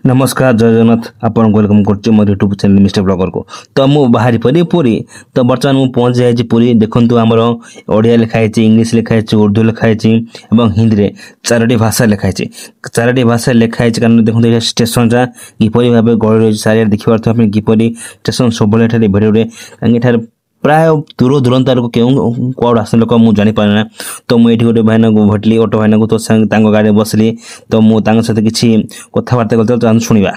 नमस्कार जय जगन्नाथ आपन वेलकम करछि मोर यूट्यूब चैनल मिस्टर ब्लॉगर को। तो मु बाहरी पड़ी पुरी तो बर्तमान मु पहुंच जाय पुरी। देखंतु हमर ओडिया लिखाई छि, इंग्लिश लिखाई छि, उर्दू लिखाई छि एवं हिंदी रे चारोटी भाषा लिखाई छि। चारोटी भाषा लिखाई छि कारण देखंतु ए स्टेशन जा किपरि भाबे गळ रहि सारे देखि पारथु आपण किपरि स्टेशन सबले ठारे भिडियो रे अंगे ठारे प्राय दूर दूरंतार को केउ कोड आसन लोक मु जानि पाना। तो मु एठी गोटे भाईना को भटली ऑटो भाईना को तो संग तांगो गाड़ी बसली। तो मु तांग साथे किछि कथाबार्ता करते तो सुनिबा।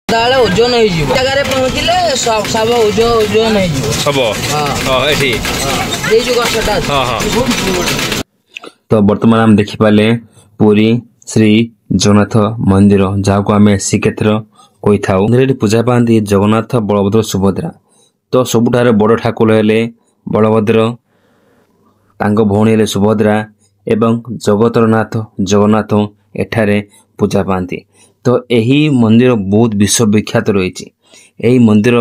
दाले ओजन नै जिवो जगह रे पहुंचले सब ओजन नै जिवो सब हां एठी दे जो गछटा हां। तो वर्तमान हम देखि पाले पुरी श्री जगन्नाथ मंदिर जाको आमे श्रीक्षेत्र कोइ थाउ। मंदिर पूजा पांती जगन्नाथ बलभद्र सुभद्रा। तो सबुठारे बड़ ठाकुर हेले बलभद्र, तांको भौणी हेले सुभद्रा एवं जगतर नाथ जगन्नाथ एठारे पूजा पांती। तो यही मंदिर बहुत विश्वविख्यात रही। यही मंदिर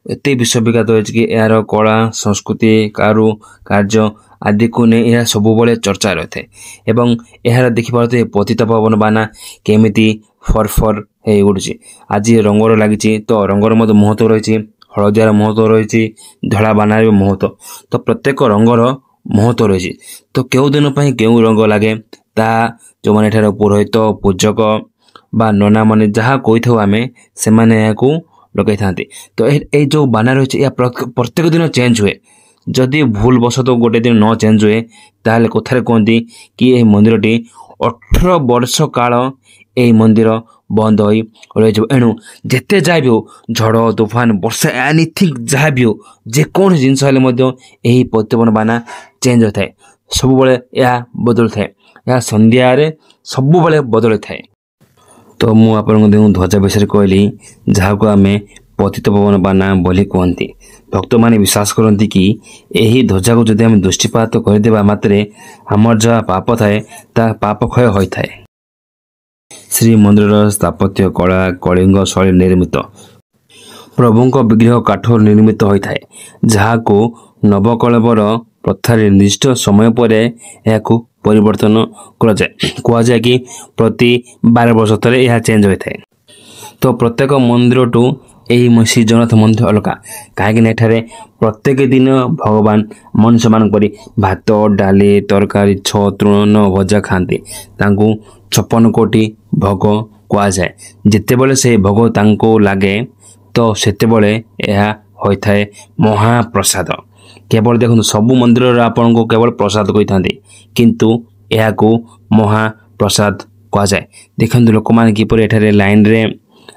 एते विश्वविख्यात रही कि यार कला संस्कृति कारू कार्य आदि को ने यह सब बड़े चर्चा रही है। एवं यार देखिपारे पतित पावन बाना केमिति फरफर हे उड़ुची। आज रंगर लगी तो रंगर मत महत्व रही, हलदियार महत्व रही, धड़ा बानार महत्व। तो प्रत्येक रंगर महत्व रही। तो केउ दिन पई केउ रंग लागे ता जो माने एठार पुरोहित पूजक बा नना माने जहाँ कोई थाउ आमे से माने याकू लगे थांती। तो ए जो बाना रही या प्रत्येक दिन चेंज हुए। जदि भूल बस तो गोटे दिन न चेंज हुए ताले कथारे कहती कि यह मंदिरटी 18 वर्ष काल यही मंदिर बंद हो रही। एणु जिते जहाँ भी हो झड़ तूफान वर्षा एनीथिंग जहाँ भी हो जेकोन जिनस यही पतितपावन बाना चेंज होता है। सब बेले यह बदल थाए, यह संध्यारे सब बेले बदल थाए। तो मु आपन ध्वजा विषय कहली जहाँ को आमे पतितपावन बाना बोली कहती। भक्त माने विश्वास करती कि यही ध्वजा को जदि आम दृष्टिपात करदेबा मात्रे हमर जहाँ पाप थाए ता पाप क्षय होता है। श्री मंदिर स्थापत्य कला कलिंग शैली निर्मित। प्रभुंक विग्रह काठर निर्मित होता है जहाँ को नवकलवर प्रथा निर्दिष्ट समय पर यह परिवर्तन कहुए कि प्रति 12 वर्ष थे यह चेंज होता है। तो प्रत्येक मंदिर टू यही श्री जगन्नाथ मंदिर अलग कहीं प्रत्येक दिन भगवान मनुष्य मान भात डाली तरकारी तृण भजा खाती। 56 कोटी भोग कहुए। जिते बड़े से भोग तांको लागे तो सेते बड़े यह होता है महाप्रसाद। केवल देखो सबु मंदिर आपन को केवल प्रसाद कही था किंतु यह को महाप्रसाद कहुए। देखो लोक मैंने किपर एठारे लाइन रे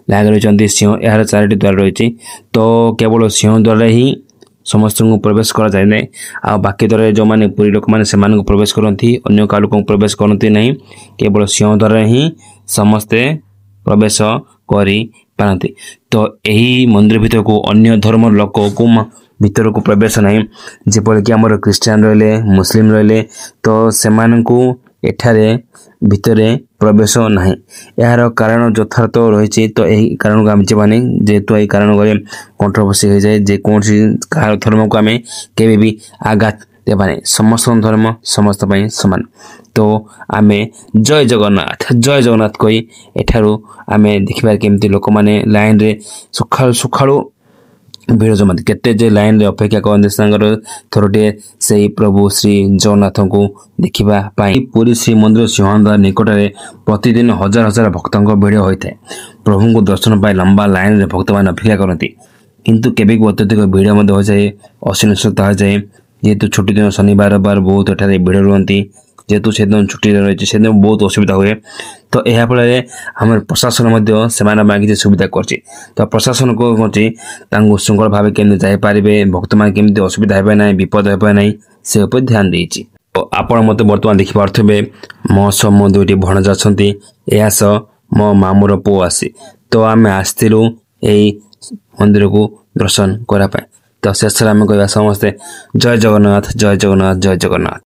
लाग रही सिंह यार 4टी द्वार रही। तो केवल सिंह द्वार ही समस्त को प्रवेश करा जाए ना। आ बाकी द्वारा जो माने पुरी लोक माने से माने को प्रवेश करती अन्य का लोक प्रवेश करती नहीं। केवल सिंह द्वारा ही समस्ते प्रवेश करी पारती। तो यही मंदिर भीतर को अन्य धर्म लोक को भीतर को प्रवेश नहीं। जेपरि कि आमर क्रिश्चियन रहिले मुस्लिम रहिले तो सेमान को एठारे भितरे प्रवेश नहीं। यार कारण यथार्थ रही। तो यही कारण को आम जाने जेहेतु यही कारण गले कंट्रोवर्सी हो जाए जेकोसी कहार धर्म को आम केबे भी आघात देबा नहीं। समस्त धर्म समस्त पई समान। तो आम जय जगन्नाथ कही एठारू आम देखिबार केमती लोक माने लाइन रे सुखाड़ू भीड़ जमाती केते जे लाइन रे अपेक्षा करते थोड़े से प्रभु श्री जगन्नाथ को देखा पाई। पुरी श्री मंदिर सिंहद्वार निकट में प्रतिदिन हजार हजार भक्तों भीड़ होता है। प्रभु को दर्शन पाई लंबा लाइन रे भक्त मान अपेक्षा करती किंतु केबे को अत्यधिक भीड़ हो जाए अनिश्चितता हो जाए। जेहेतु छुट्टी दिन शनिवार बार बहुत एठारे भीड़ रुहती जेहेतु से दिन छुट्टी रही से दिन बहुत असुविधा हुए। तो यह फल आम प्रशासन से मांगी सुविधा कर। तो प्रशासन को कौन श्रृंखल भाव केमती जापारे भक्त मान केमती असुविधा हे ना विपद हे ना से उपर ध्यान देती। तो आपण मत बर्तमान देखिपे मो सह मो 2टी भणजा अच्छा सह मो मामूर पुओ आसी। तो आम आसलु यही मंदिर को दर्शन करापे। तो शेष आम कह समस्ते जय जगन्नाथ जय जगन्नाथ जय जगन्नाथ।